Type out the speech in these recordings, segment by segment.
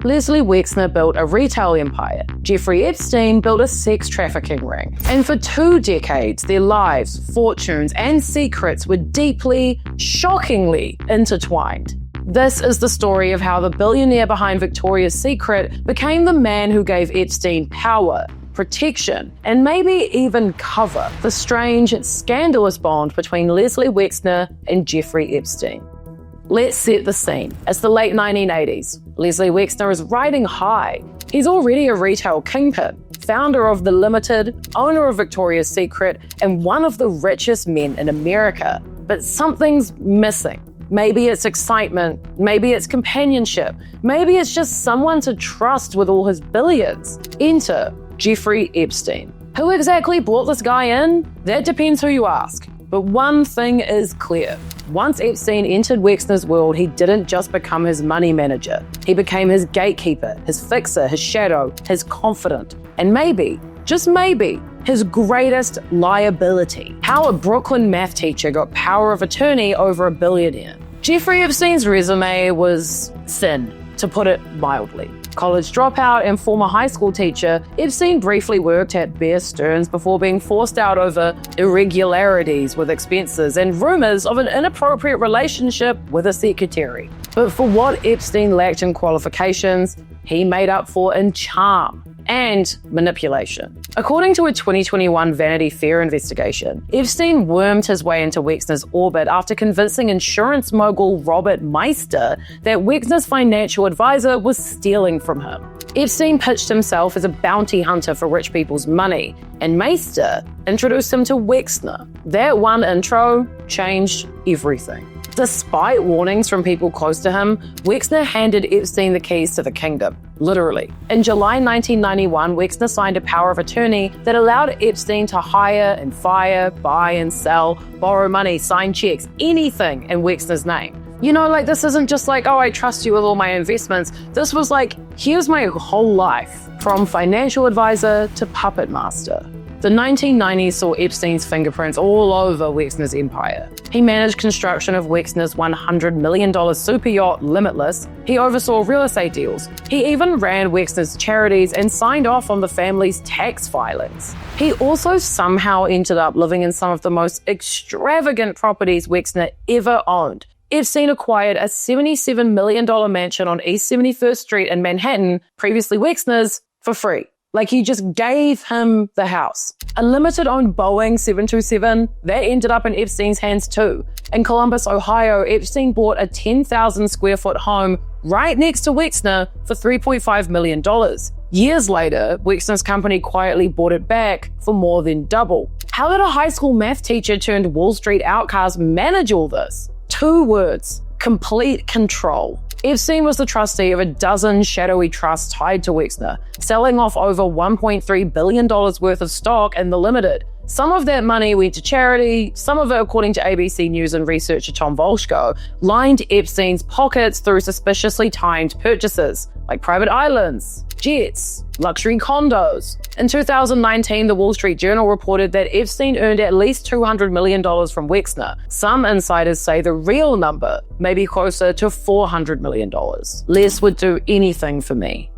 Leslie Wexner built a retail empire. Jeffrey Epstein built a sex trafficking ring. And for 2 decades, their lives, fortunes, and secrets were deeply, shockingly intertwined. This is the story of how the billionaire behind Victoria's Secret became the man who gave Epstein power, protection, and maybe even cover. The strange, scandalous bond between Leslie Wexner and Jeffrey Epstein. Let's set the scene. It's the late 1980s. Leslie Wexner is riding high. He's already a retail kingpin, founder of The Limited, owner of Victoria's Secret, and one of the richest men in America. But something's missing. Maybe it's excitement, maybe it's companionship, maybe it's just someone to trust with all his billions. Enter Jeffrey Epstein. Who exactly brought this guy in? That depends who you ask. But one thing is clear. Once Epstein entered Wexner's world, he didn't just become his money manager. He became his gatekeeper, his fixer, his shadow, his confidant, and maybe, just maybe, his greatest liability. How a Brooklyn math teacher got power of attorney over a billionaire. Jeffrey Epstein's resume was thin, to put it mildly. College dropout and former high school teacher, Epstein briefly worked at Bear Stearns before being forced out over irregularities with expenses and rumors of an inappropriate relationship with a secretary. But for what Epstein lacked in qualifications, he made up for in charm and manipulation. According to a 2021 Vanity Fair investigation, Epstein wormed his way into Wexner's orbit after convincing insurance mogul Robert Meister that Wexner's financial advisor was stealing from him. Epstein pitched himself as a bounty hunter for rich people's money, and Meister introduced him to Wexner. That one intro changed everything. Despite warnings from people close to him, Wexner handed Epstein the keys to the kingdom, literally. In July 1991, Wexner signed a power of attorney that allowed Epstein to hire and fire, buy and sell, borrow money, sign checks, anything in Wexner's name. You know, like, this isn't just like, oh, I trust you with all my investments. This was like, here's my whole life, from financial advisor to puppet master. The 1990s saw Epstein's fingerprints all over Wexner's empire. He managed construction of Wexner's $100 million super yacht, Limitless. He oversaw real estate deals. He even ran Wexner's charities and signed off on the family's tax filings. He also somehow ended up living in some of the most extravagant properties Wexner ever owned. Epstein acquired a $77 million mansion on East 71st Street in Manhattan, previously Wexner's, for free. Like, he just gave him the house. A Limited-owned Boeing 727, that ended up in Epstein's hands too. In Columbus, Ohio, Epstein bought a 10,000 square foot home right next to Wexner for $3.5 million. Years later, Wexner's company quietly bought it back for more than double. How did a high school math teacher turned Wall Street outcast manage all this? 2 words: complete control. Epstein was the trustee of a dozen shadowy trusts tied to Wexner, selling off over $1.3 billion worth of stock in The Limited. Some of that money went to charity, some of it, according to ABC News and researcher Tom Volshko, lined Epstein's pockets through suspiciously timed purchases, like private islands, jets, luxury condos. In 2019, the Wall Street Journal reported that Epstein earned at least $200 million from Wexner. Some insiders say the real number may be closer to $400 million. Les would do anything for me.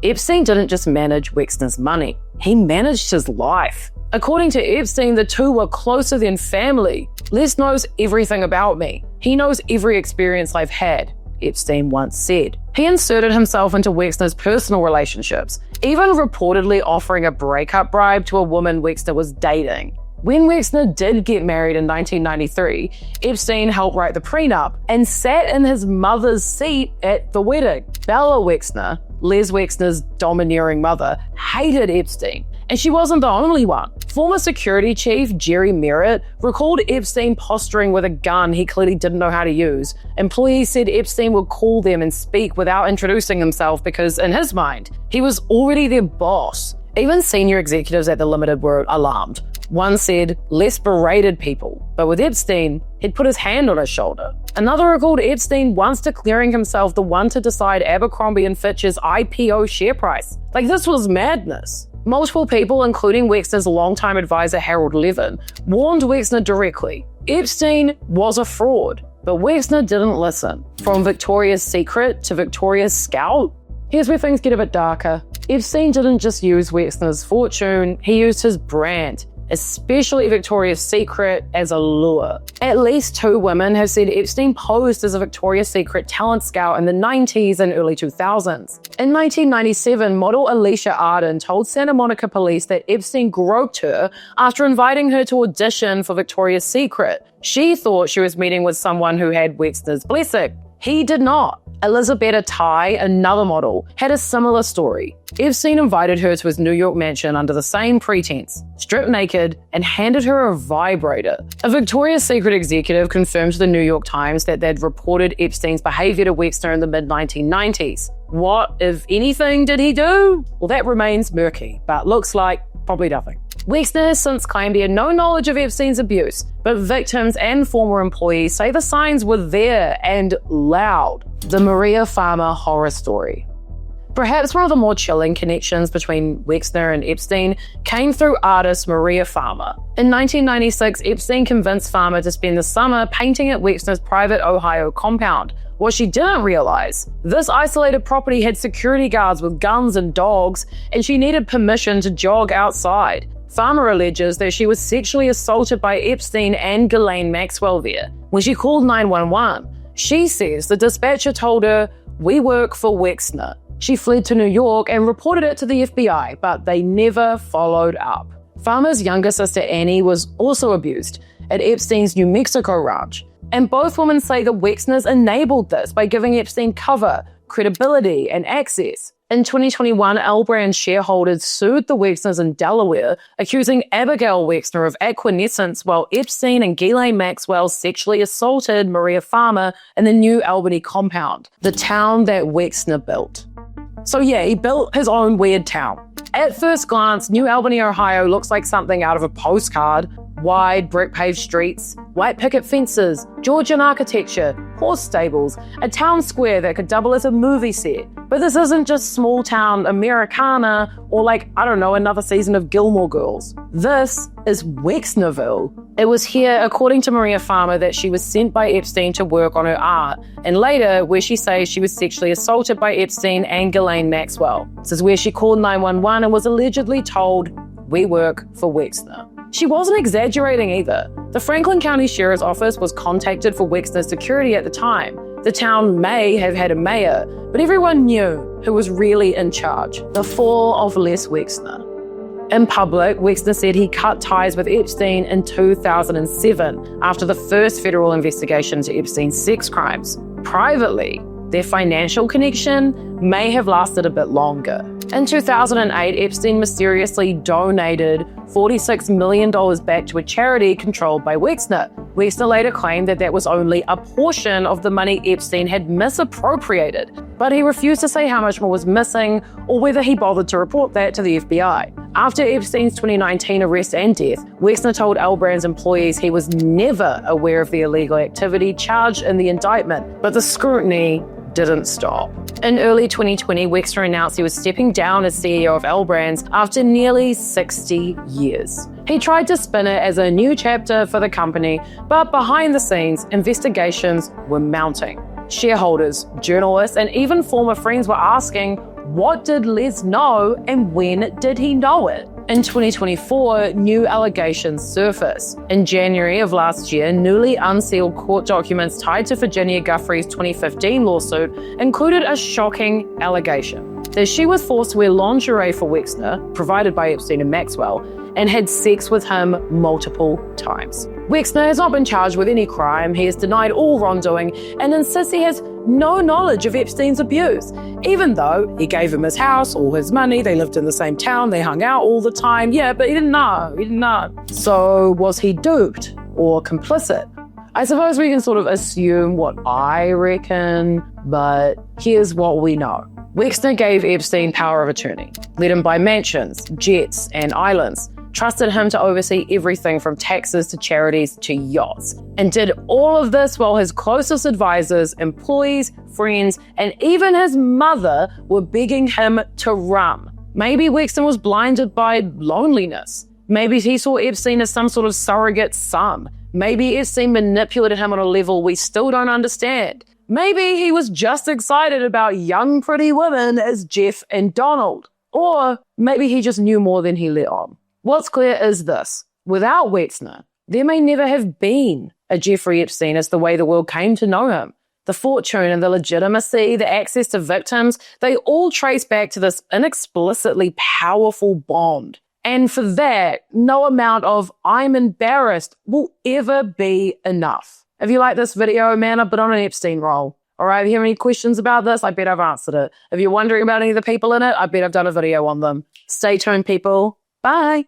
Epstein didn't just manage Wexner's money, he managed his life. According to Epstein, the two were closer than family. Les knows everything about me. He knows every experience I've had, Epstein once said. He inserted himself into Wexner's personal relationships, even reportedly offering a breakup bribe to a woman Wexner was dating. When Wexner did get married in 1993, Epstein helped write the prenup and sat in his mother's seat at the wedding. Bella Wexner, Les Wexner's domineering mother, hated Epstein. And she wasn't the only one. Former security chief Jerry Merritt recalled Epstein posturing with a gun he clearly didn't know how to use. Employees said Epstein would call them and speak without introducing himself because, in his mind, he was already their boss. Even senior executives at The Limited were alarmed. One said Les berated people, but with Epstein, he'd put his hand on his shoulder. Another recalled Epstein once declaring himself the one to decide Abercrombie & Fitch's IPO share price. Like, this was madness. Multiple people, including Wexner's longtime advisor Harold Levin, warned Wexner directly. Epstein was a fraud, but Wexner didn't listen. From Victoria's Secret to Victoria's Scout, Here's where things get a bit darker. Epstein didn't just use Wexner's fortune, he used his brand, especially Victoria's Secret, as a lure. At least 2 women have said Epstein posed as a Victoria's Secret talent scout in the 90s and early 2000s. In 1997, model Alicia Arden told Santa Monica police that Epstein groped her after inviting her to audition for Victoria's Secret. She thought she was meeting with someone who had Wexner's blessing. He did not. Elizabeth Tai, another model, had a similar story. Epstein invited her to his New York mansion under the same pretense, stripped naked, and handed her a vibrator. A Victoria's Secret executive confirmed to the New York Times that they'd reported Epstein's behavior to Wexner in the mid-1990s. What, if anything, did he do? Well, that remains murky, but looks like probably nothing. Wexner has since claimed he had no knowledge of Epstein's abuse, but victims and former employees say the signs were there and loud. The Maria Farmer horror story. Perhaps one of the more chilling connections between Wexner and Epstein came through artist Maria Farmer. In 1996, Epstein convinced Farmer to spend the summer painting at Wexner's private Ohio compound. What she didn't realize, this isolated property had security guards with guns and dogs, and she needed permission to jog outside. Farmer alleges that she was sexually assaulted by Epstein and Ghislaine Maxwell there. When she called 911, she says the dispatcher told her, "We work for Wexner." She fled to New York and reported it to the FBI, but they never followed up. Farmer's younger sister Annie was also abused at Epstein's New Mexico ranch, and both women say that Wexner's enabled this by giving Epstein cover, credibility, and access. In 2021, L Brand shareholders sued the Wexners in Delaware, accusing Abigail Wexner of acquiescence while Epstein and Ghislaine Maxwell sexually assaulted Maria Farmer in the New Albany compound, the town that Wexner built. So yeah, he built his own weird town. At first glance, New Albany, Ohio looks like something out of a postcard. Wide brick-paved streets, white picket fences, Georgian architecture, horse stables, a town square that could double as a movie set. But this isn't just small-town Americana or another season of Gilmore Girls. This is Wexnerville. It was here, according to Maria Farmer, that she was sent by Epstein to work on her art, and later where she says she was sexually assaulted by Epstein and Ghislaine Maxwell. This is where she called 911 and was allegedly told, "We work for Wexner." She wasn't exaggerating either. The Franklin County Sheriff's Office was contacted for Wexner's security at the time. The town may have had a mayor, but everyone knew who was really in charge. The fall of Les Wexner. In public, Wexner said he cut ties with Epstein in 2007 after the first federal investigation into Epstein's sex crimes. Privately, their financial connection may have lasted a bit longer. In 2008, Epstein mysteriously donated $46 million back to a charity controlled by Wexner. Wexner later claimed that that was only a portion of the money Epstein had misappropriated, but he refused to say how much more was missing or whether he bothered to report that to the FBI. After Epstein's 2019 arrest and death, Wexner told L Brand's employees he was never aware of the illegal activity charged in the indictment, but the scrutiny didn't stop. In early 2020, Wexner announced he was stepping down as CEO of L Brands after nearly 60 years. He tried to spin it as a new chapter for the company, but behind the scenes, investigations were mounting. Shareholders, journalists, and even former friends were asking, what did Les know and when did he know it? In 2024, new allegations surfaced. In January of last year, newly unsealed court documents tied to Virginia Giuffre's 2015 lawsuit included a shocking allegation that she was forced to wear lingerie for Wexner, provided by Epstein and Maxwell, and had sex with him multiple times. Wexner has not been charged with any crime. He has denied all wrongdoing and insists he has no knowledge of Epstein's abuse, even though he gave him his house, all his money, they lived in the same town, they hung out all the time. Yeah, but he didn't know. So was he duped or complicit? I suppose we can sort of assume what I reckon, but here's what we know. Wexner gave Epstein power of attorney, let him buy mansions, jets, and islands, trusted him to oversee everything from taxes to charities to yachts, and did all of this while his closest advisors, employees, friends, and even his mother were begging him to run. Maybe Wexner was blinded by loneliness. Maybe he saw Epstein as some sort of surrogate son. Maybe Epstein manipulated him on a level we still don't understand. Maybe he was just excited about young, pretty women as Jeff and Donald. Or maybe he just knew more than he let on. What's clear is this. Without Wexner, there may never have been a Jeffrey Epstein as the way the world came to know him. The fortune and the legitimacy, the access to victims, they all trace back to this inexplicably powerful bond. And for that, no amount of "I'm embarrassed" will ever be enough. If you like this video, man, I've been on an Epstein roll. All right, if you have any questions about this, I bet I've answered it. If you're wondering about any of the people in it, I bet I've done a video on them. Stay tuned, people. Bye.